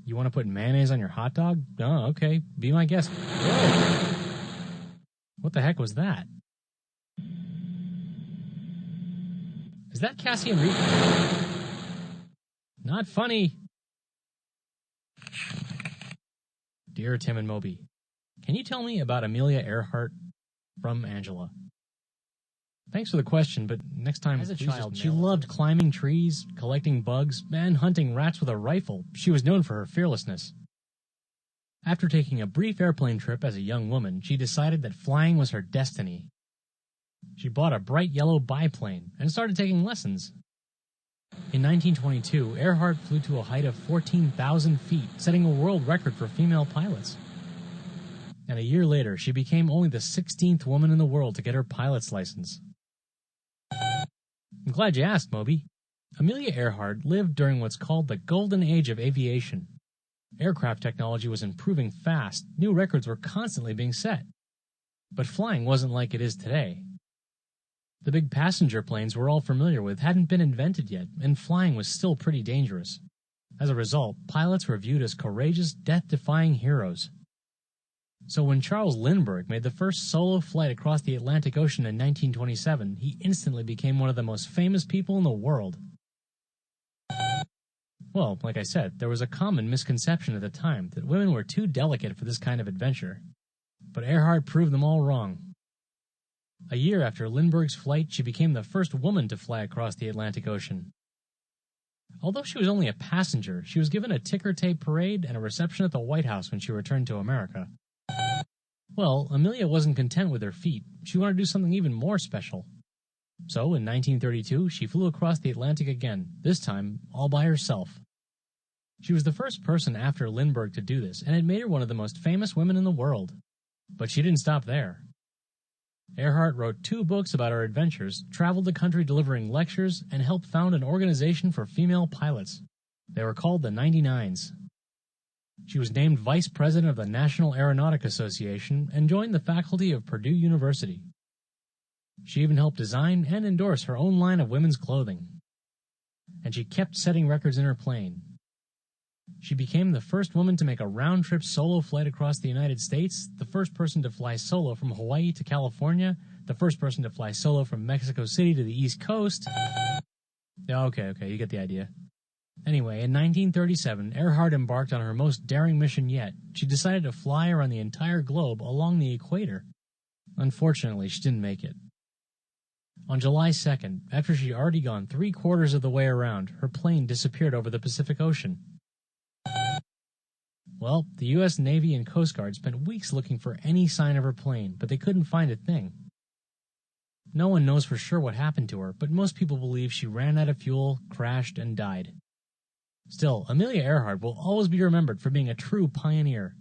You want to put mayonnaise on your hot dog? Oh, okay. Be my guest. Whoa. What the heck was that? Is that Cassie and Rita? Not funny. Dear Tim and Moby, can you tell me about Amelia Earhart from Angela? Thanks for the question, but next time, as a child, she loved climbing trees, collecting bugs, and hunting rats with a rifle. She was known for her fearlessness. After taking a brief airplane trip as a young woman, she decided that flying was her destiny. She bought a bright yellow biplane and started taking lessons. In 1922, Earhart flew to a height of 14,000 feet, setting a world record for female pilots. And a year later, she became only the 16th woman in the world to get her pilot's license. I'm glad you asked, Moby. Amelia Earhart lived during what's called the golden age of aviation. Aircraft technology was improving fast, new records were constantly being set. But flying wasn't like it is today. The big passenger planes we're all familiar with hadn't been invented yet, and flying was still pretty dangerous. As a result, pilots were viewed as courageous, death-defying heroes. So when Charles Lindbergh made the first solo flight across the Atlantic Ocean in 1927, he instantly became one of the most famous people in the world. Well, like I said, there was a common misconception at the time that women were too delicate for this kind of adventure. But Earhart proved them all wrong. A year after Lindbergh's flight, she became the first woman to fly across the Atlantic Ocean. Although she was only a passenger, she was given a ticker tape parade and a reception at the White House when she returned to America. Well, Amelia wasn't content with her feat. She wanted to do something even more special. So, in 1932, she flew across the Atlantic again, this time all by herself. She was the first person after Lindbergh to do this, and it made her one of the most famous women in the world. But she didn't stop there. Earhart wrote 2 books about her adventures, traveled the country delivering lectures, and helped found an organization for female pilots. They were called the 99s. She was named Vice President of the National Aeronautic Association and joined the faculty of Purdue University. She even helped design and endorse her own line of women's clothing. And she kept setting records in her plane. She became the first woman to make a round-trip solo flight across the United States, the first person to fly solo from Hawaii to California, the first person to fly solo from Mexico City to the East Coast. Okay, you get the idea. Anyway, in 1937, Earhart embarked on her most daring mission yet. She decided to fly around the entire globe along the equator. Unfortunately, she didn't make it. On July 2nd, after she'd already gone 3/4 of the way around, her plane disappeared over the Pacific Ocean. Well, the U.S. Navy and Coast Guard spent weeks looking for any sign of her plane, but they couldn't find a thing. No one knows for sure what happened to her, but most people believe she ran out of fuel, crashed, and died. Still, Amelia Earhart will always be remembered for being a true pioneer.